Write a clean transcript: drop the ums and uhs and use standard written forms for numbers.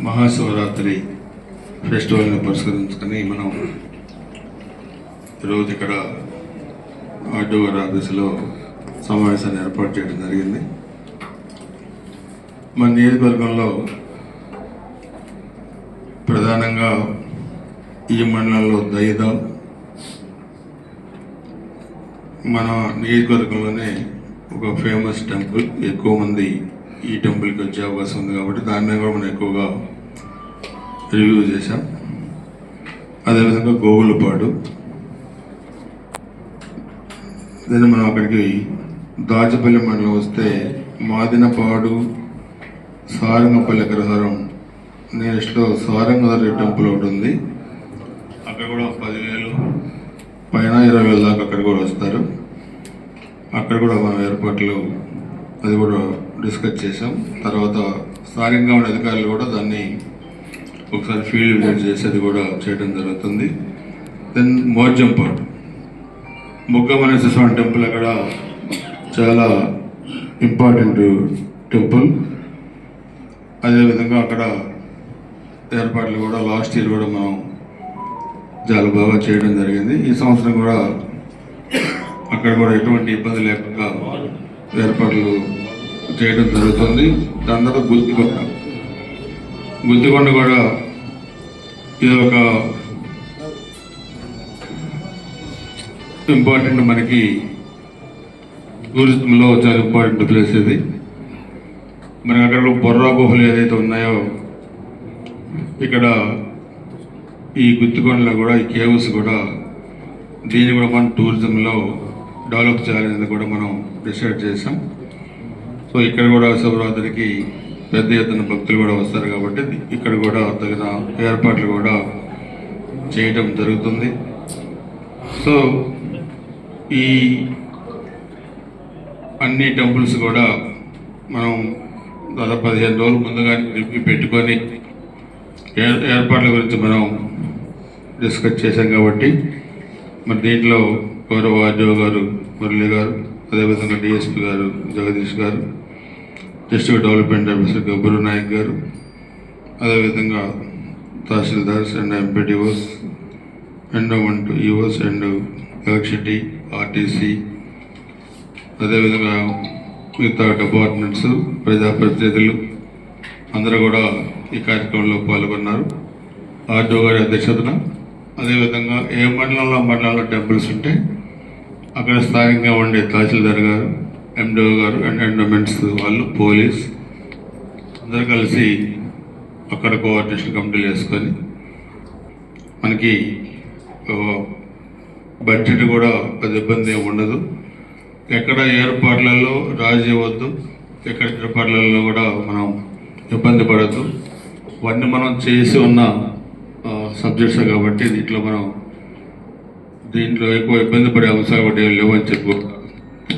మహాశివరాత్రి ఫెస్టివల్ని పురస్కరించుకొని మనం ఈరోజు ఇక్కడ ఆర్డీఓ గారి ఆఫీసులో సమావేశాన్ని ఏర్పాటు చేయడం జరిగింది. మన నియోజకవర్గంలో ప్రధానంగా ఈ మండలంలో దైద మన నియోజకవర్గంలోనే ఒక ఫేమస్ టెంపుల్, ఎక్కువ మంది ఈ టెంపుల్కి వచ్చే అవకాశం ఉంది కాబట్టి దాని మీద కూడా మనం ఎక్కువగా రివ్యూ చేశాం. అదేవిధంగా గోగులపాడు, దాన్ని మనం అక్కడికి దాచపల్లి మండలం వస్తే మాదినపాడు, సారంగపల్లి అగ్రహారం నియరెస్ట్లో సారంగధరి టెంపుల్ ఒకటి ఉంది. అక్కడ కూడా 10,000 పైన 20,000 దాకా అక్కడ కూడా వస్తారు. అక్కడ కూడా మనం ఏర్పాట్లు అది కూడా డిస్కస్ చేసాం. తర్వాత స్థానికంగా ఉన్న అధికారులు కూడా దాన్ని ఒకసారి ఫీల్డ్ విజిట్ చేసి అది కూడా చేయడం జరుగుతుంది. దెన్ మోర్జంపాడు మొగ్గమనేశ్వర స్వామి టెంపుల్ అక్కడ చాలా ఇంపార్టెంట్ టెంపుల్. అదేవిధంగా అక్కడ ఏర్పాట్లు కూడా లాస్ట్ ఇయర్ కూడా మనం చాలా బాగా చేయడం జరిగింది. ఈ సంవత్సరం కూడా అక్కడ కూడా ఎటువంటి ఇబ్బంది లేకుండా ఏర్పాట్లు చేయడం జరుగుతుంది. దాని తర్వాత గుత్తికొండ కూడా ఇది ఒక ఇంపార్టెంట్, మనకి టూరిజంలో చాలా ఇంపార్టెంట్ ప్లేస్ ఇది. మనకి అక్కడ బొర్రా గుహలు ఏదైతే ఉన్నాయో ఇక్కడ ఈ గుత్తికొండలో కూడా ఈ కేవ్స్ కూడా దీన్ని కూడా మనం టూరిజంలో డెవలప్ చేయాలనేది కూడా మనం డిసైడ్ చేసాం. సో ఇక్కడ కూడా శివరాత్రికి పెద్ద ఎత్తున భక్తులు కూడా వస్తారు కాబట్టి ఇక్కడ కూడా తగిన ఏర్పాట్లు కూడా చేయటం జరుగుతుంది. సో ఈ అన్ని టెంపుల్స్ కూడా మనం దాదాపు 15 రోజుల ముందుగా పెట్టుకొని ఏర్పాట్ల గురించి మనం డిస్కస్ చేశాం కాబట్టి మరి దీంట్లో గౌరవ ఆర్డీఓ గారు మురళి గారు, అదేవిధంగా డిఎస్పీ గారు జగదీష్ గారు, డిస్ట్రిక్ట్ డెవలప్మెంట్ ఆఫీసర్ గబ్బరు నాయక్ గారు, అదేవిధంగా tahsildars and MPDOs, endowment EOs and electricity, RTC, అదేవిధంగా మిగతా డిపార్ట్మెంట్స్, ప్రజాప్రతినిధులు అందరూ కూడా ఈ కార్యక్రమంలో పాల్గొన్నారు. ఆర్డీఓ గారి అధ్యక్షతన. అదేవిధంగా ఏ మండలంలో టెంపుల్స్ ఉంటే అక్కడ స్థానికంగా ఉండే తహసీల్దార్ గారు, ఎండిఓ గారు అండ్ ఎండోమెంట్స్ వాళ్ళు, పోలీస్ అందరూ కలిసి అక్కడ కోఆర్డినేషన్ కమిటీలు వేసుకొని మనకి బడ్జెట్ కూడా పెద్ద ఇబ్బంది ఏమి ఉండదు. ఎక్కడ ఏర్పాట్లలో రాజీ వద్దు, ఎక్కడ ఏర్పాట్లలో కూడా మనం ఇబ్బంది పడద్దు. ఇవన్నీ మనం చేసి ఉన్న సబ్జెక్ట్స్ కాబట్టి దీంట్లో ఎక్కువ ఇబ్బంది పడే అంశాలు కూడా లేవని చెప్పు